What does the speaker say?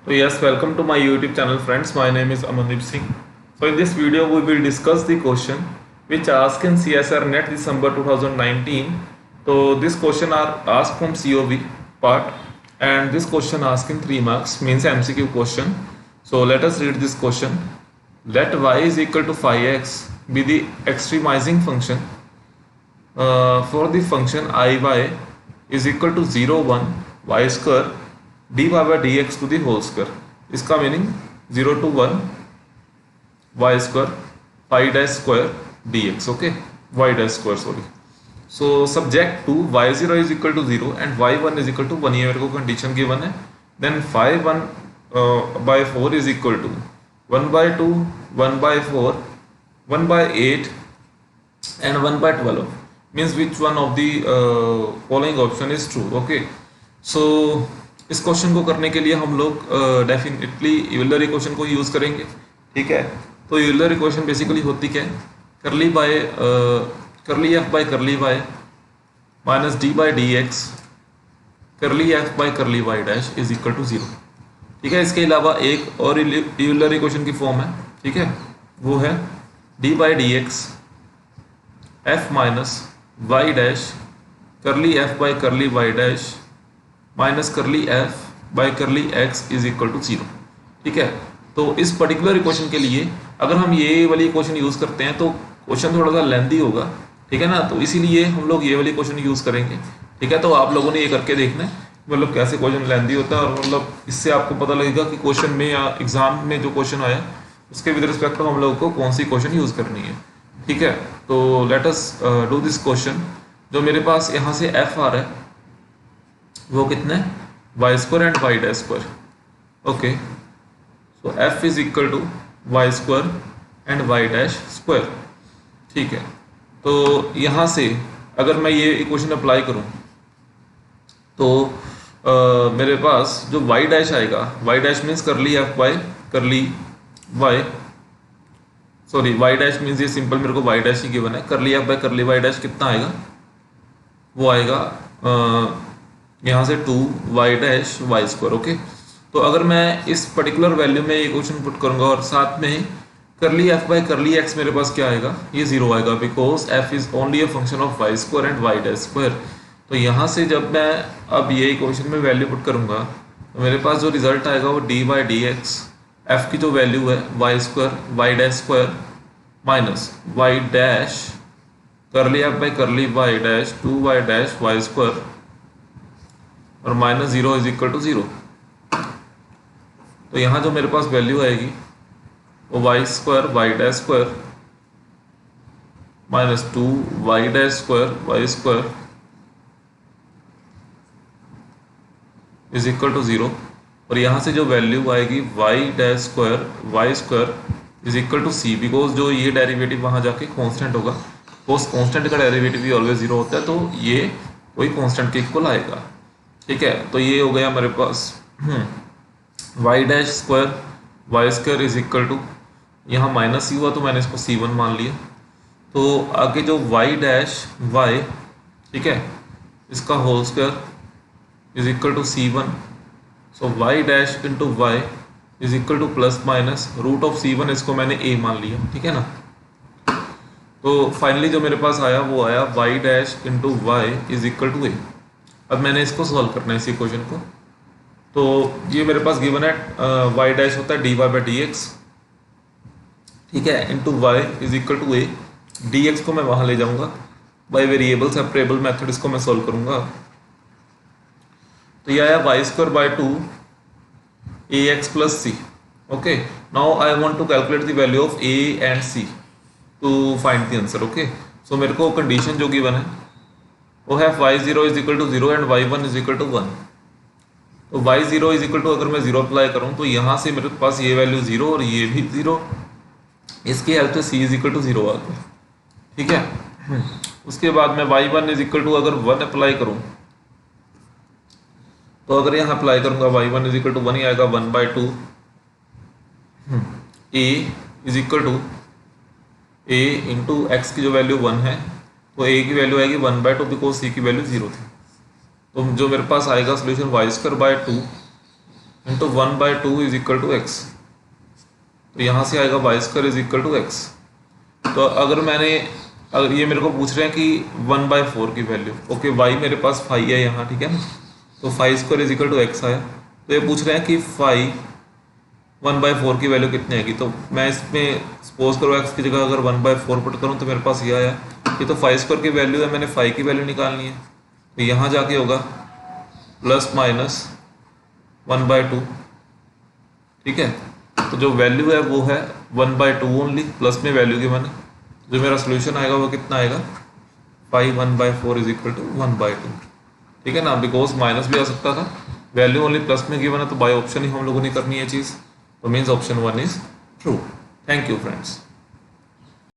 So yes, welcome to my YouTube channel friends. My name is Amandeep Singh. So in this video we will discuss the question which asked in CSR Net December 2019. So this question are asked from COV part and this question asked in 3 marks means MCQ question. So let us read this question. Let y is equal to 5x be the extremizing function for the function iy is equal to 0 1 y square dy by dx to the whole square. इसका meaning 0 to 1 y square 5 dash square dx. Okay, y dash square sorry. So subject to y0 is equal to 0 and y1 is equal to 1. ये मेरे को condition given है. Then 5 1 by 4 is equal to 1 by 2 1 by 4 1 by 8 and 1 by 12 means which one of the following option is true. Okay, so इस question को करने के लिए हम लोग डेफिनेटली यूलर इक्वेशन को यूज़ करेंगे. ठीक है, तो यूलर इक्वेशन बेसिकली होती क्या है? Curly by curly f by curly y minus d by d x curly f by curly y dash is equal to 0. ठीक है, इसके अलावा एक और यूलर इक्वेशन की फॉर्म है. ठीक है, वो है d by d x f minus y dash curly f by curly y dash minus curly f by curly x is equal to 0. ठीक है, तो इस पर्टिकुलर इक्वेशन के लिए अगर हम ये वाली इक्वेशन यूज़ करते हैं तो क्वेश्चन थोड़ा सा लेंथी होगा. ठीक है ना, तो इसीलिए हम लोग ये वाली इक्वेशन यूज़ करेंगे. ठीक है, तो आप लोगों ने ये करके देखना है मतलब कैसे क्वेश्चन लेंथी होता है और मतलब इससे आपको पता लगेगा कि क्वेश्चन में या एग्जाम में जो क्वेश्चन आया उसके विद रिस्पेक्ट टू हम लोगों को कौन सी क्वेश्चन यूज़ करनी है. ठीक है, तो let us do this question. जो मेरे पास यहाँ से एफ आ रहा है वो कितने y square and y dash square. Okay, so f is equal to y square and y dash square. ठीक है, तो यहाँ से अगर मैं ये इक्वेशन अप्लाई करूँ तो मेरे पास जो वाई डैश आएगा, y dash means curly f by curly y sorry y dash means ये सिंपल मेरे को वाई डैश ही गिवन है. Curly f by curly y dash कितना आएगा? वो आएगा यहाँ से 2 y dash y square. Okay, तो अगर मैं इस पर्टिकुलर वैल्यू में ये क्वेश्चन पुट करूँगा और साथ में करली एफ बाय करली एक्स मेरे पास क्या आएगा? ये 0 आएगा because f is only a function of y square and y dash square. तो यहाँ से जब मैं अब ये इक्वेशन में वैल्यू पुट करूँगा तो मेरे पास जो रिजल्ट आएगा वो d by d x f की जो वैल्यू है y square y dash square minus y dash curly f by curly y dash 2 y dash y square और माइनस 0 इज इक्वल टू 0. तो यहाँ जो मेरे पास वैल्यू आएगी वो y square y dash square minus 2 y dash square y square is equal to 0. और यहाँ से जो वैल्यू आएगी Y dash square y square is equal to c because जो ये डेरिवेटिव वहाँ जाके कांस्टेंट होगा. उस कांस्टेंट का डेरिवेटिव भी ऑलवेज 0 होता है तो ये कोई कांस्टेंट के इक्वल आएगा. ठीक है, तो ये हो गया मेरे पास y dash square y square is equal to यहाँ माइनस सी हुआ तो मैंने इसको C1 मान लिया. तो आगे जो वाई डैश वाई ठीक है इसका whole square is equal to C1. So y dash into y is equal to plus minus root of C1 इसको मैंने A मान लिया. ठीक है ना, तो फाइनली जो मेरे पास आया वो आया y dash into y is equal to A. अब मैंने इसको सॉल्व करना है इस इक्वेशन को. तो ये मेरे पास गिवन है वाई डैश होता है d y by d x. ठीक है, into y is equal to a. D x को मैं वहाँ ले जाऊँगा बाई वेरिएबल सेपरेबल मेथड इसको मैं सॉल्व करूँगा. तो ये आया y square by 2 a x plus c. Okay, now I want to calculate the value of a and c to find the answer. Okay, so मेरे को कंडीशन जो given है वो है y0 is equal to 0 and y1 is equal to 1. तो y0 is equal to अगर मैं 0 apply करूँ तो यहाँ से मेरे पास ये वैल्यू 0 और ये भी 0. इसकी हेल्प से c इज इक्वल टू 0 आ गया. ठीक है, उसके बाद मैं y1 इज इक्वल टू अगर 1 अप्लाई करूँ तो अगर यहाँ अप्लाई करूँगा y1 इज इक्वल टू 1 ही आएगा 1 by 2 a is equal to a into x की जो वैल्यू 1 है तो a की वैल्यू आएगी 1 बाई 2 बिकॉज c की वैल्यू 0 थी. तो जो मेरे पास आएगा solution y square by 2 into 1/2 is equal to x. तो यहाँ से आएगा y square is equal to x. तो अगर ये मेरे को पूछ रहे हैं कि 1/4 की वैल्यू, ओके वाई मेरे पास 5 है यहाँ, ठीक है ना, तो 5 square is equal to x आया। तो ये पूछ रहे हैं कि 1/4 की वैल्यू कितनी आएगी। तो मैं इसमें सपोज करो एक्स की जगह अगर 1/4 पुट करूँ तो मेरे पास ये आया। ये तो 5 स्क्वायर की वैल्यू है, मैंने 5 की वैल्यू निकालनी है। तो यहाँ जाके होगा प्लस माइनस 1/2, ठीक है। तो जो वैल्यू है वो है 1/2 ओनली, प्लस में वैल्यू गिवन है। जो मेरा सोल्यूशन आएगा वो कितना आएगा, 5 1/4 इज इक्वल टू 1/2, ठीक है ना। बिकॉज माइनस भी आ सकता था, वैल्यू ओनली प्लस में गिवन है, तो बाय ऑप्शन ही हम लोगों ने करनी है चीज़। तो means option 1 is true. Thank you friends.